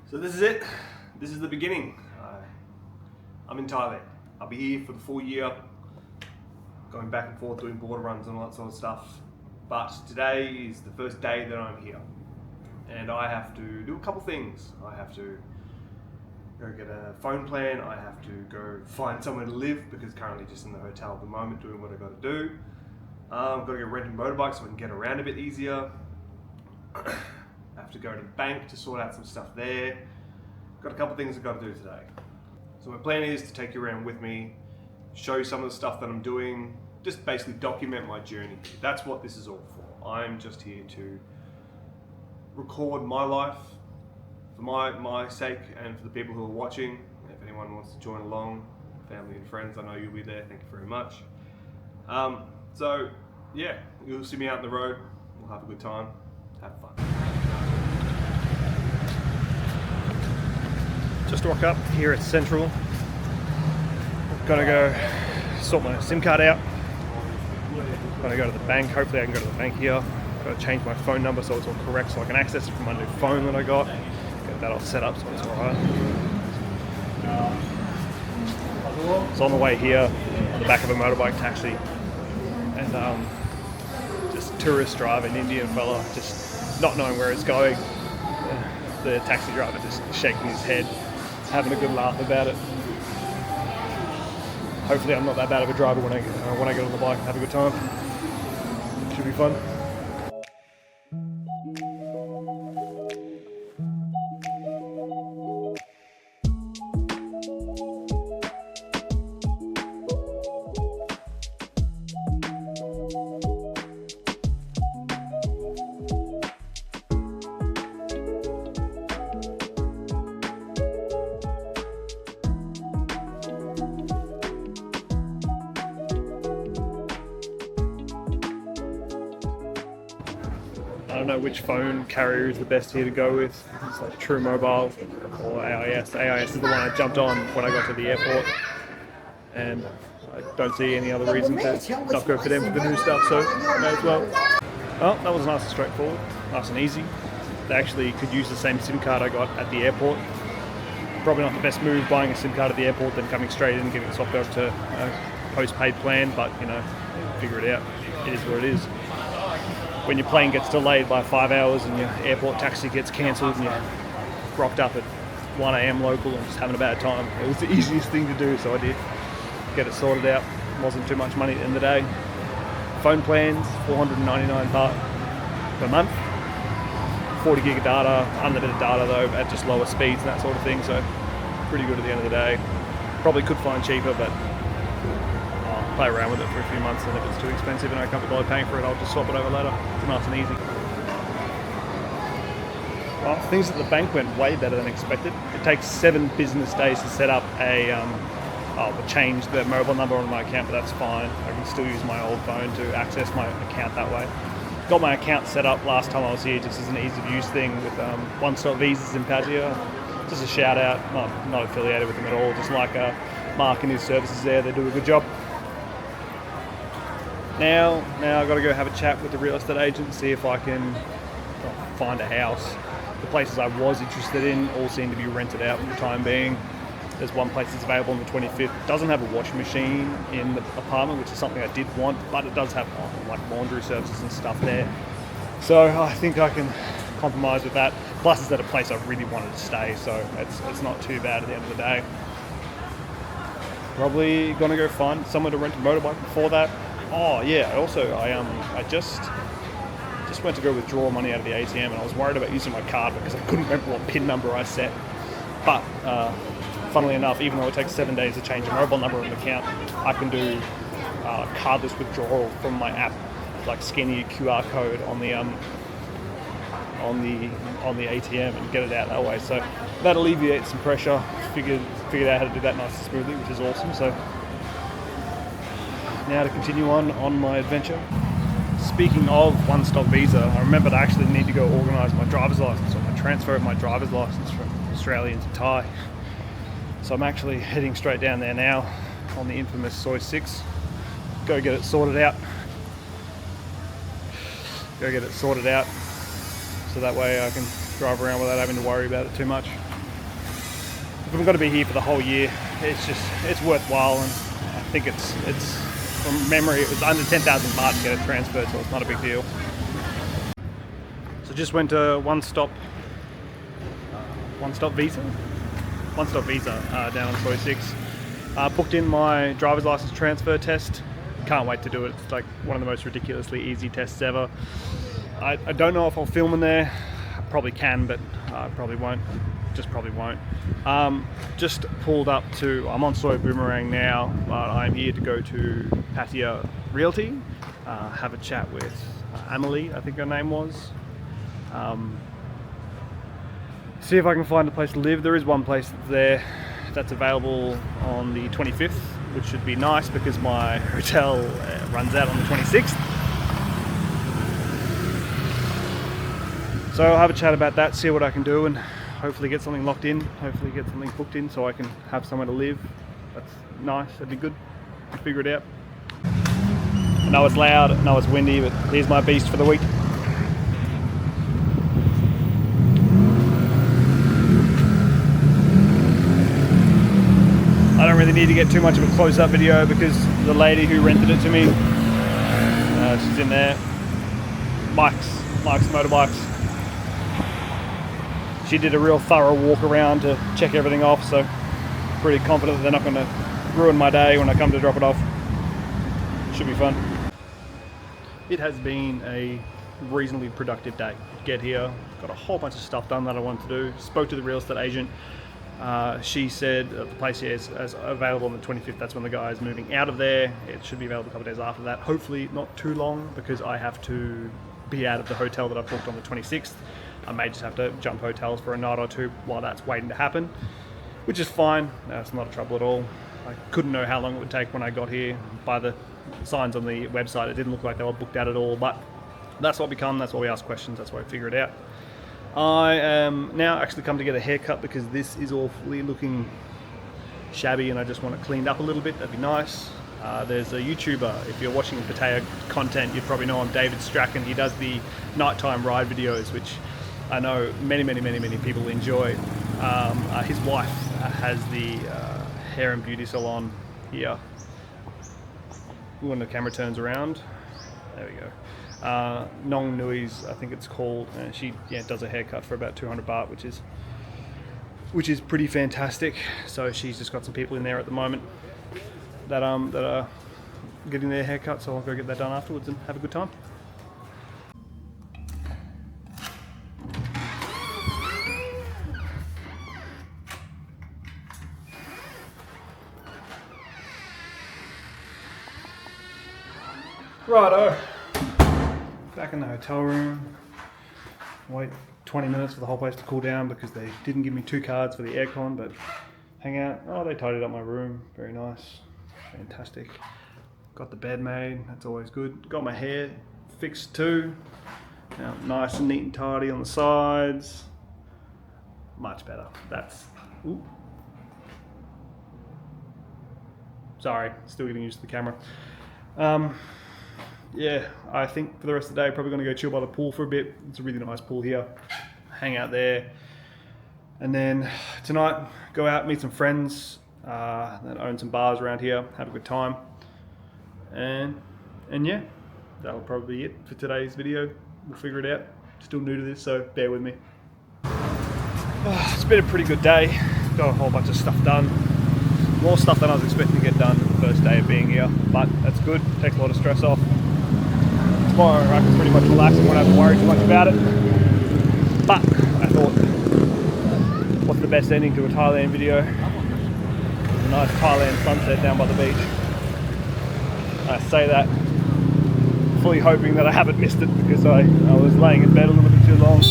So this is it. This is the beginning. I'm in Thailand. I'll be here for the full year, going back and forth doing border runs and all that sort of stuff. But today is the first day that I'm here, and I have to do a couple things. I have to go get a phone plan. I have to go find somewhere to live because currently just in the hotel at the moment doing what I got to do. I've got to go rent a motorbike so I can get around a bit easier. I have to go to the bank to sort out some stuff there. Got a couple things I've got to do today. So my plan is to take you around with me, show you some of the stuff that I'm doing, just basically document my journey. That's what this is all for. I'm just here to record my life for my sake and for the people who are watching. If anyone wants to join along, family and friends, I know you'll be there. Thank you very much. So yeah, you'll see me out on the road. We'll have a good time. Have fun. Just rock up here at Central. Gotta go sort my SIM card out. Gotta go to the bank. Hopefully I can go to the bank here. Gotta change my phone number so it's all correct so I can access it from my new phone that I got. Get that all set up so it's alright. So on the way here, on the back of a motorbike taxi, and just tourist driving, Indian fella, just not knowing where it's going. The taxi driver just shaking his head, having a good laugh about it. Hopefully I'm not that bad of a driver when I get on the bike and have a good time. Should be fun. I don't know which phone carrier is the best here to go with. It's like True Mobile or AIS. AIS is the one I jumped on when I got to the airport, and I don't see any other reason to not go for them for the new stuff, so may as well. Oh, that was nice and straightforward, nice and easy. They actually could use the same SIM card I got at the airport. Probably not the best move buying a SIM card at the airport then coming straight in and giving it swapped over to a post-paid plan, but you know, figure it out. It is what it is. When your plane gets delayed by 5 hours and your airport taxi gets cancelled and you're rocked up at 1 AM local and just having a bad time, it was the easiest thing to do, so I did get it sorted out. It wasn't too much money at the end of the day. Phone plans, $499 per month. 40 gig of data, unlimited data though, at just lower speeds and that sort of thing, so pretty good at the end of the day. Probably could find cheaper, but I'll play around with it for a few months, and if it's too expensive and I can't be bothered paying for it, I'll just swap it over later. It's nice and easy. Well, things at the bank went way better than expected. It takes 7 business days to set up change the mobile number on my account, but that's fine. I can still use my old phone to access my account that way. Got my account set up last time I was here just as an ease of use thing with One Stop Visas in Pattaya. Just a shout out, not affiliated with them at all, just like Mark and his services there, they do a good job. Now I've got to go have a chat with the real estate agent, see if I can find a house. The places I was interested in all seem to be rented out for the time being. There's one place that's available on the 25th. It doesn't have a washing machine in the apartment, which is something I did want, but it does have like laundry services and stuff there. So I think I can compromise with that. Plus it's at a place I really wanted to stay, so it's not too bad at the end of the day. Probably gonna go find somewhere to rent a motorbike before that. Oh yeah, also I just went to go withdraw money out of the ATM, and I was worried about using my card because I couldn't remember what PIN number I set. But funnily enough, even though it takes 7 days to change a mobile number on an account, I can do cardless withdrawal from my app, like scanning a QR code on the ATM and get it out that way. So that alleviates some pressure. Figured out how to do that nice and smoothly, which is awesome. So now to continue on my adventure. Speaking of One Stop Visa, I remembered I actually need to go organise my driver's licence, or my transfer of my driver's licence from Australia into Thai. So I'm actually heading straight down there now on the infamous Soi 6. Go get it sorted out. So that way I can drive around without having to worry about it too much. if I'm going to be here for the whole year, it's worthwhile, and I think it's from memory it was under 10,000 baht to get it transferred, so it's not a big deal. So just went to one stop visa down on 46. Booked in my driver's license transfer test. Can't wait to do it. It's like one of the most ridiculously easy tests ever. I don't know if I'll film in there. I probably can, but I probably won't. Just probably won't. Just pulled up to, I'm on Soy Boomerang now, but I'm here to go to Pattaya Realty, have a chat with Amelie, I think her name was. See if I can find a place to live. There is one place there that's available on the 25th, which should be nice because my hotel runs out on the 26th. So I'll have a chat about that, see what I can do, and hopefully get something locked in, hopefully get something booked in so I can have somewhere to live. That's nice, that'd be good. I'll figure it out. I know it's loud, I know it's windy, but here's my beast for the week. I don't really need to get too much of a close-up video because the lady who rented it to me, she's in there. Mike's Motorbikes. She did a real thorough walk around to check everything off, so pretty confident that they're not going to ruin my day when I come to drop it off. Should be fun. It has been a reasonably productive day. Get here, got a whole bunch of stuff done that I wanted to do. Spoke to the real estate agent. She said the place here is available on the 25th. That's when the guy is moving out of there. It should be available a couple of days after that. Hopefully not too long because I have to be out of the hotel that I booked on the 26th. I may just have to jump hotels for a night or two while that's waiting to happen, which is fine. It's not a trouble at all. I couldn't know how long it would take when I got here. By the signs on the website, it didn't look like they were booked out at all, but that's what we come, that's why we ask questions, that's why we figure it out. I am now actually come to get a haircut because this is awfully looking shabby and I just want it cleaned up a little bit. That'd be nice. There's a YouTuber, if you're watching Pattaya content, you'd probably know him, David Strachan. He does the nighttime ride videos, which I know many people enjoy. His wife has the hair and beauty salon here. When the camera turns around, there we go. Nong Nui's, I think it's called. She does a haircut for about 200 baht, which is pretty fantastic. So she's just got some people in there at the moment that are getting their haircut. So I'll go get that done afterwards and have a good time. Righto, back in the hotel room. Wait 20 minutes for the whole place to cool down because they didn't give me 2 cards for the aircon, but hang out. Oh, they tidied up my room, very nice, fantastic. Got the bed made, that's always good. Got my hair fixed too. Now nice and neat and tidy on the sides. Much better. That's, ooh. Sorry, still getting used to the camera. Yeah, I think for the rest of the day, probably going to go chill by the pool for a bit. It's a really nice pool here. Hang out there. And then tonight, go out, meet some friends that own some bars around here, have a good time. And yeah, that'll probably be it for today's video. We'll figure it out. Still new to this, so bear with me. It's been a pretty good day. Got a whole bunch of stuff done. More stuff than I was expecting to get done the first day of being here, but that's good. Takes a lot of stress off. Tomorrow I can pretty much relax and won't have to worry too much about it. But I thought, what's the best ending to a Thailand video? A nice Thailand sunset down by the beach. I say that fully hoping that I haven't missed it because I was laying in bed a little bit too long.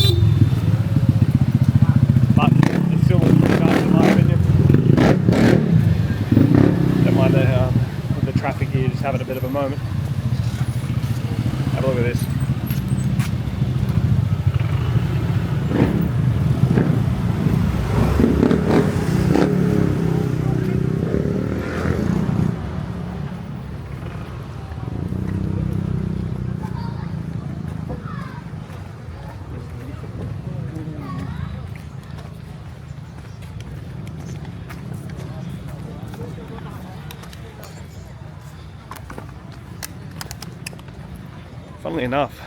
But it still looks pretty nice in my opinion. Don't mind the traffic here just having a bit of a moment. Have a look at this. Funnily enough,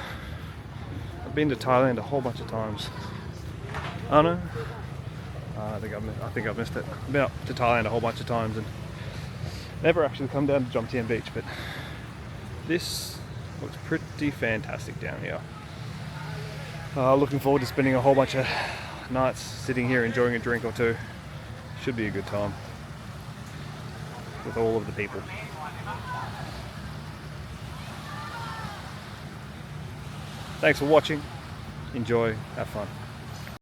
I've been to Thailand a whole bunch of times. Oh no, I think I've missed it. I've been up to Thailand a whole bunch of times and never actually come down to Jomtien Beach, but this looks pretty fantastic down here. Looking forward to spending a whole bunch of nights sitting here enjoying a drink or two. Should be a good time with all of the people. Thanks for watching. Enjoy, have fun.